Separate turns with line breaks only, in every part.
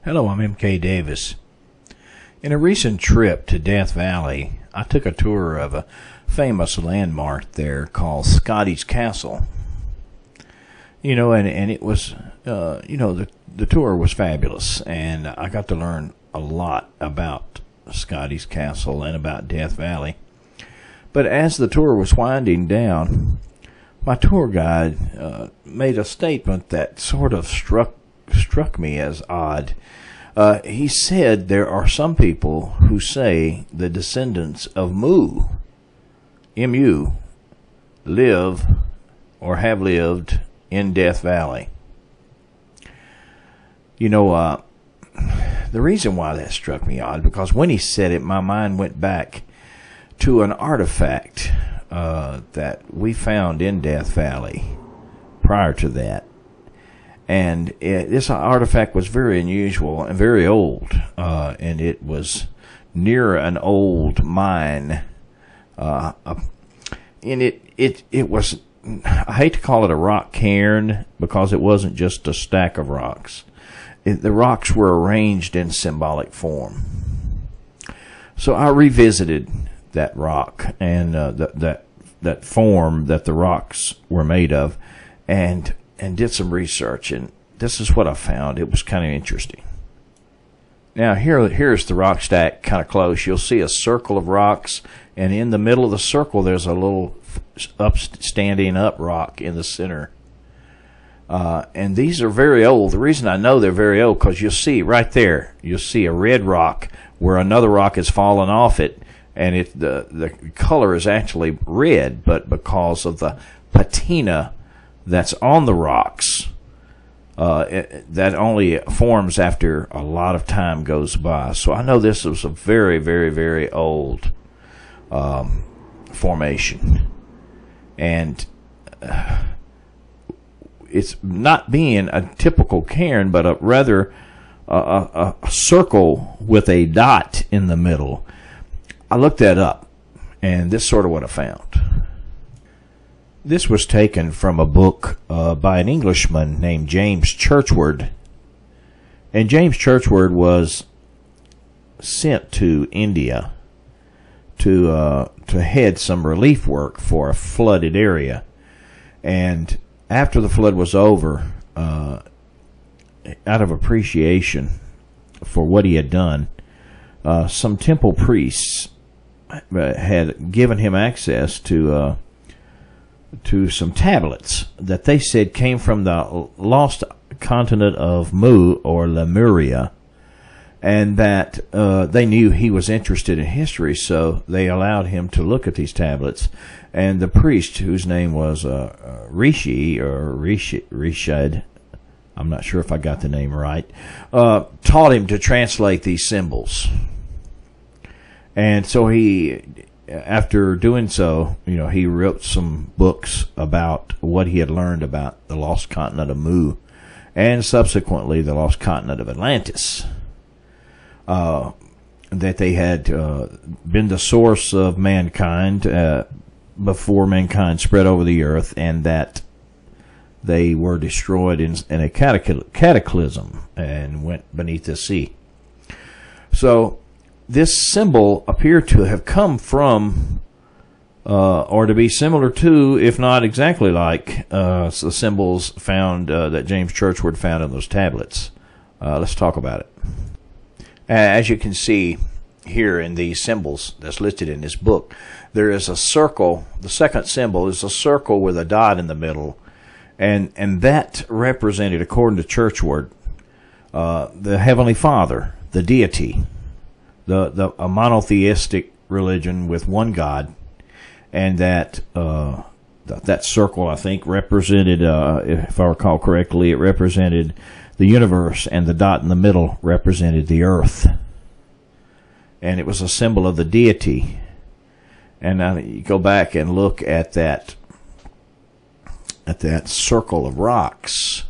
Hello, I'm M.K.Davis. In a recent trip to Death Valley, I took a tour of a famous landmark there called Scotty's Castle. And it was, the tour was fabulous, and I got to learn a lot about Scotty's Castle and about Death Valley. But as the tour was winding down, my tour guide made a statement that sort of struck me as odd. He said there are some people who say the descendants of Mu, M-U, live or have lived in Death Valley. The reason why that struck me odd, because when he said it, my mind went back to an artifact that we found in Death Valley prior to that. And this artifact was very unusual and very old, and it was near an old mine. And it was, I hate to call it a rock cairn, because it wasn't just a stack of rocks. The rocks were arranged in symbolic form. So I revisited that rock and that form that the rocks were made of, and did some research, and this is what I found. It was kind of interesting. Now here's the rock stack kind of close. You'll see a circle of rocks, and in the middle of the circle there's a little standing up rock in the center. And these are very old. The reason I know they're very old, because you'll see right there, you'll see a red rock where another rock has fallen off it, and the color is actually red, but because of the patina that's on the rocks, that only forms after a lot of time goes by. So I know this was a very, very, very old formation, and it's not being a typical cairn, but rather a circle with a dot in the middle. I looked that up, and this is sort of what I found. This was taken from a book by an Englishman named James Churchward. And James Churchward was sent to India to head some relief work for a flooded area. And after the flood was over, out of appreciation for what he had done, some temple priests had given him access to some tablets that they said came from the lost continent of Mu, or Lemuria, and that they knew he was interested in history, so they allowed him to look at these tablets. And the priest, whose name was Rishad, I'm not sure if I got the name right, taught him to translate these symbols. And so after doing so, he wrote some books about what he had learned about the lost continent of Mu, and subsequently the lost continent of Atlantis. That they had been the source of mankind before mankind spread over the earth, and that they were destroyed in a cataclysm and went beneath the sea. So this symbol appeared to have come from, or to be similar to, if not exactly like, the symbols found that James Churchward found in those tablets. Let's talk about it. As you can see here in these symbols that's listed in this book, there is a circle. The second symbol is a circle with a dot in the middle, and that represented, according to Churchward, the Heavenly Father, the deity. A monotheistic religion with one God, and that circle, I think, represented, if I recall correctly, it represented the universe, and the dot in the middle represented the earth, and it was a symbol of the deity. And now you go back and look at that circle of rocks.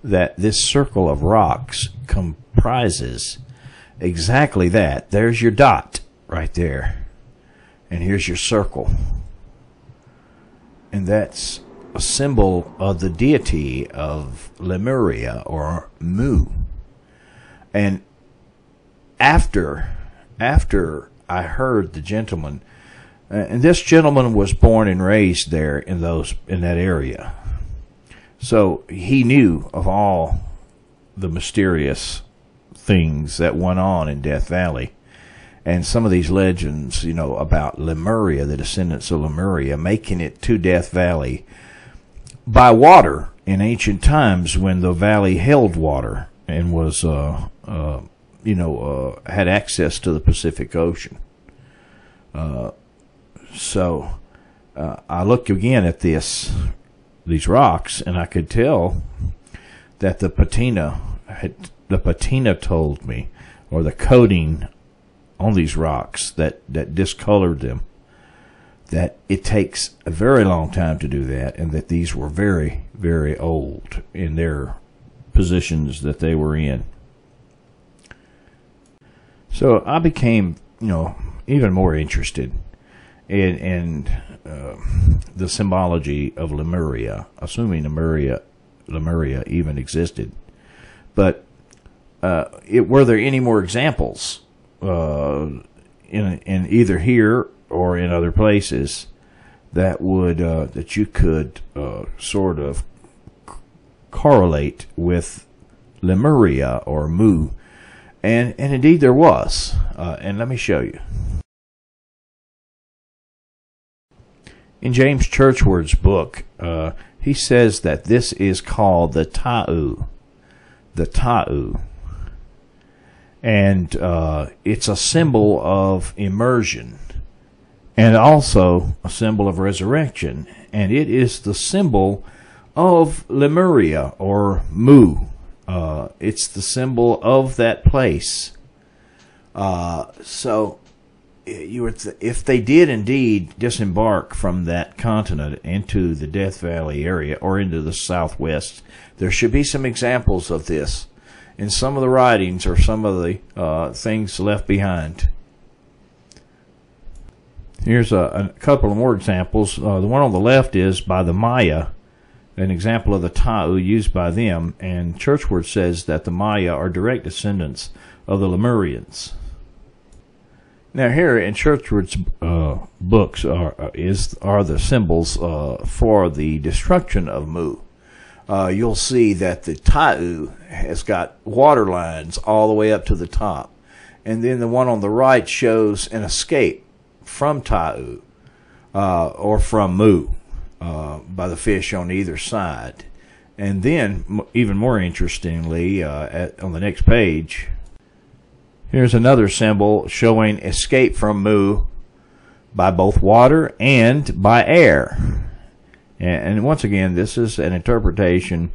That this circle of rocks comprises exactly that. There's your dot right there, and here's your circle, and that's a symbol of the deity of Lemuria or Mu. And after I heard the gentleman, and this gentleman was born and raised there in that area, so he knew of all the mysterious things that went on in Death Valley, and some of these legends, about Lemuria, the descendants of Lemuria, making it to Death Valley by water in ancient times when the valley held water and was had access to the Pacific Ocean. So I looked again at these rocks, and I could tell that the patina told me, or the coating on these rocks that discolored them, that it takes a very long time to do that, and that these were very, very old in their positions that they were in. So I became, even more interested in the symbology of Lemuria, assuming Lemuria even existed. But were there any more examples in either here or in other places that would that you could sort of correlate with Lemuria or Mu? And indeed there was, and let me show you. In James Churchward's book, he says that this is called the ta'u. The ta'u. And it's a symbol of immersion, and also a symbol of resurrection. And it is the symbol of Lemuria or Mu. It's the symbol of that place. So if they did indeed disembark from that continent into the Death Valley area or into the Southwest, there should be some examples of this in some of the writings or some of the things left behind. Here's a couple of more examples. The one on the left is by the Maya, an example of the ta'u used by them, and Churchward says that the Maya are direct descendants of the Lemurians. Now here in Churchward's books are the symbols for the destruction of Mu. You'll see that the ta'u has got water lines all the way up to the top, and then the one on the right shows an escape from ta'u or from Mu by the fish on either side. And then, even more interestingly, on the next page, here's another symbol showing escape from Mu by both water and by air. And once again, this is an interpretation,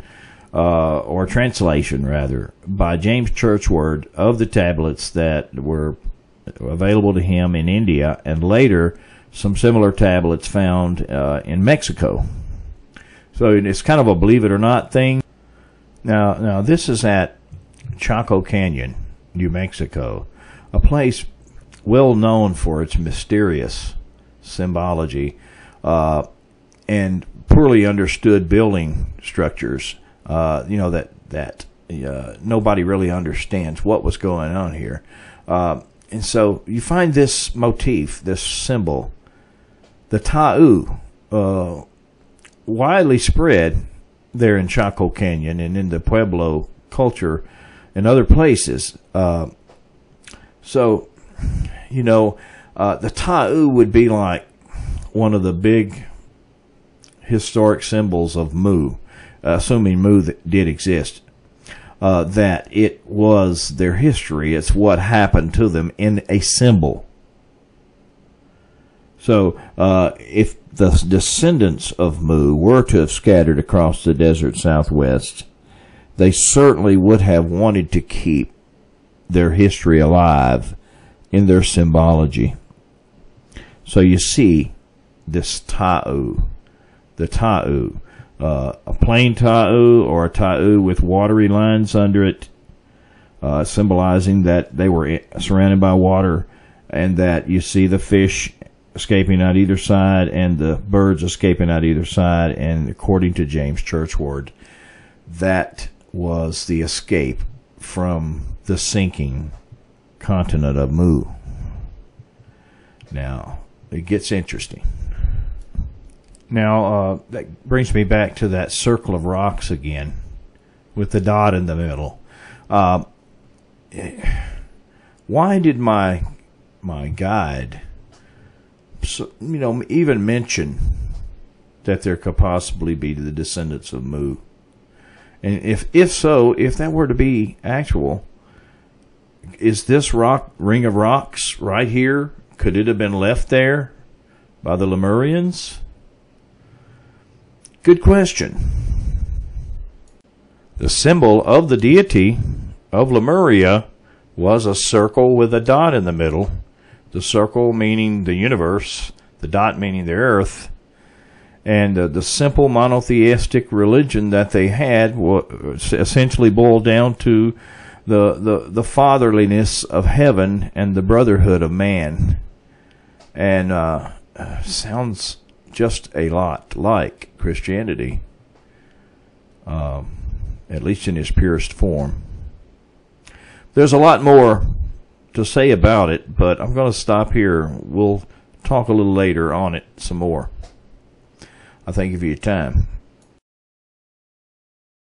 or translation rather, by James Churchward of the tablets that were available to him in India, and later some similar tablets found in Mexico. So it's kind of a believe it or not thing. Now this is at Chaco Canyon, New Mexico, a place well known for its mysterious symbology and poorly understood building structures. That nobody really understands what was going on here. And so you find this motif, this symbol, the ta'u, widely spread there in Chaco Canyon and in the Pueblo culture and other places. So, the ta'u would be like one of the big historic symbols of Mu, assuming Mu did exist. That it was their history. It's what happened to them in a symbol. So, if the descendants of Mu were to have scattered across the desert Southwest, they certainly would have wanted to keep their history alive in their symbology. So you see this ta'u, the ta'u, a plain ta'u or a ta'u with watery lines under it, symbolizing that they were surrounded by water, and that you see the fish escaping out either side and the birds escaping out either side. And according to James Churchward, that was the escape from the sinking continent of Mu. Now, it gets interesting. Now, that brings me back to that circle of rocks again, with the dot in the middle. Why did my guide, even mention that there could possibly be the descendants of Mu? And if that were to be actual, is this ring of rocks right here, could it have been left there by the Lemurians? Good question. The symbol of the deity of Lemuria was a circle with a dot in the middle. The circle meaning the universe, the dot meaning the earth. And the simple monotheistic religion that they had essentially boiled down to the fatherliness of heaven and the brotherhood of man. And sounds just a lot like Christianity, at least in its purest form. There's a lot more to say about it, but I'm going to stop here. We'll talk a little later on it some more. I thank you for your time.